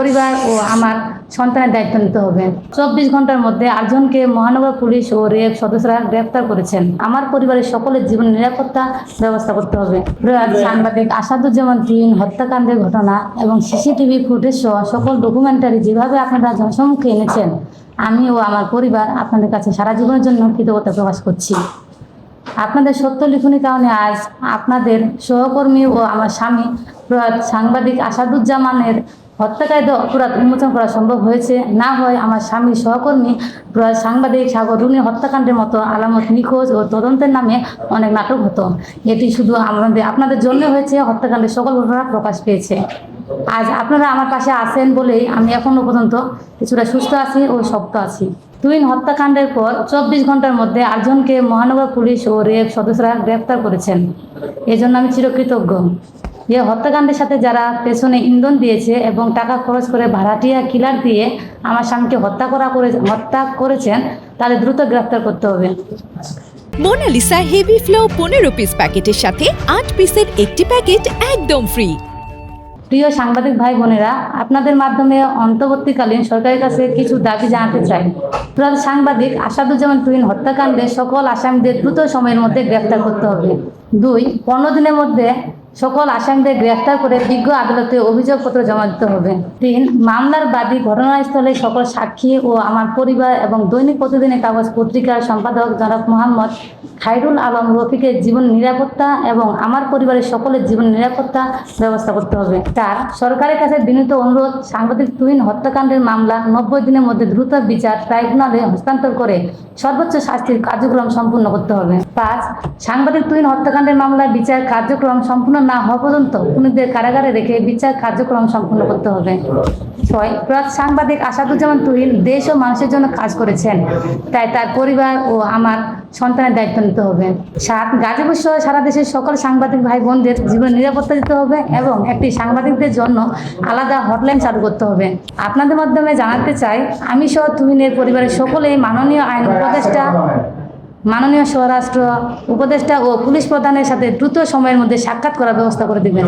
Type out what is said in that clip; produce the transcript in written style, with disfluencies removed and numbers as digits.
পরিবার ও আমার সন্তানের দায়িত্ব নিতে হবে। 24 ঘন্টার মধ্যে 8 জনকে মহানগর পুলিশ ও র্যাব সদস্যরা গ্রেফতার করেছেন। আমার পরিবারের সকলের জীবন নিরাপত্তা ব্যবস্থা করতে হবে। প্রয়াত সাংবাদিক আসাদুজ্জামান তুহিন হত্যাকাণ্ডের ঘটনা এবং সিসিটিভি ফুটেজ সহ সকল ডকুমেন্টারি যেভাবে আপনারা জনসম্মুখে এনেছেন, আমি ও আমার পরিবার আপনাদের কাছে সারা জীবনের জন্য কৃতজ্ঞতা প্রকাশ করছি। আপনাদের সত্য লিখনের কারণে আজ আপনাদের সহকর্মী ও আমার স্বামী প্রয়াত সাংবাদিক আসাদুজ্জামানের হত্যাকারীদের অপরাধ উন্মোচন করা সম্ভব হয়েছে। না হয় আমার স্বামীর সহকর্মী প্রয়াত সাংবাদিক সাগর রুনির হত্যাকাণ্ডের মতো আলামত নিখোঁজ ও তদন্তের নামে অনেক নাটক হতো। এটি শুধু আপনাদের জন্য হয়েছে, হত্যাকাণ্ডের সকল ঘটনা প্রকাশ পেয়েছে। আজ আপনারা আমার পাশে আছেন বলেই আমি এখনো পর্যন্ত কিছুটা সুস্থ আছি ও শক্ত আছি। তুহিন হত্যাকাণ্ডের পর 24 ঘন্টার মধ্যে 8 জনকে মহানগর পুলিশ ও র্যাব সদস্যরা গ্রেফতার করেছেন। এজন্য আমি চিরকৃতজ্ঞ। এ হত্যাকাণ্ডের সাথে যারা পেছনে ইন্ধন দিয়েছে এবং টাকা খরচ করে ভাড়াটিয়া কিলার দিয়ে আমার স্বামীকে হত্যা করেছেন, তাদের দ্রুত গ্রেফতার করতে হবে। মোনালিসা হেভি ফ্লো 15 পিস প্যাকেটের সাথে 8 পিসের একটি প্যাকেট একদম ফ্রি। প্রিয় সাংবাদিক ভাই বোনেরা, আপনাদের মাধ্যমে অন্তর্বর্তীকালীন সরকারের কাছে কিছু দাবি জানাতে চাই। প্রয়াত সাংবাদিক আসাদুজ্জামান তুহিন হত্যাকাণ্ডে সকল আসামিদের দ্রুত সময়ের মধ্যে গ্রেফতার করতে হবে। 2, 15 দিনের মধ্যে সকল আসামিদের গ্রেফতার করে বিজ্ঞ আদালতে অভিযোগপত্র জমা দিতে হবে। 3, মামলার বাদী ঘটনাস্থলে সকল সাক্ষী ও আমার পরিবার এবং দৈনিক প্রতিদিনের কাগজ পত্রিকার সম্পাদক জনাব মোহাম্মদ খায়রুল আলম রফিকের জীবন নিরাপত্তা এবং আমার পরিবারের সকলের জীবন নিরাপত্তা ব্যবস্থা করতে হবে। 4, সরকারের কাছে বিনীত অনুরোধ, সাংবাদিক তুহিন হত্যাকাণ্ডের মামলা 90 দিনের মধ্যে দ্রুত বিচার ট্রাইব্যুনালে হস্তান্তর করে সর্বোচ্চ শাস্তির কার্যক্রম সম্পূর্ণ করতে হবে। 5, সাংবাদিক তুহিন হত্যাকাণ্ডের মামলায় বিচার কার্যক্রম সম্পূর্ণ না হওয়া পর্যন্ত খুনিদের কারাগারে রেখে বিচার কার্যক্রম সম্পূর্ণ করতে হবে। 6, প্রয়াত সাংবাদিক আসাদুজ্জামান তুহিন দেশ ও মানুষের জন্য কাজ করেছেন, তাই তার পরিবার ও আমার সন্তানের দায়িত্ব নিতে হবে। 7, গাজীপুর সহ সারা দেশের সকল সাংবাদিক ভাই বোনদের জীবনের নিরাপত্তা দিতে হবে এবং একটি সাংবাদিকদের জন্য আলাদা হটলাইন চালু করতে হবে। আপনাদের মাধ্যমে জানাতে চাই, আমি সহ তুহিনের পরিবারের সকলেই মাননীয় আইন উপদেষ্টা, মাননীয় স্বরাষ্ট্র উপদেষ্টা ও পুলিশ প্রধানের সাথে দ্রুত সময়ের মধ্যে সাক্ষাৎ করার ব্যবস্থা করে দেবেন।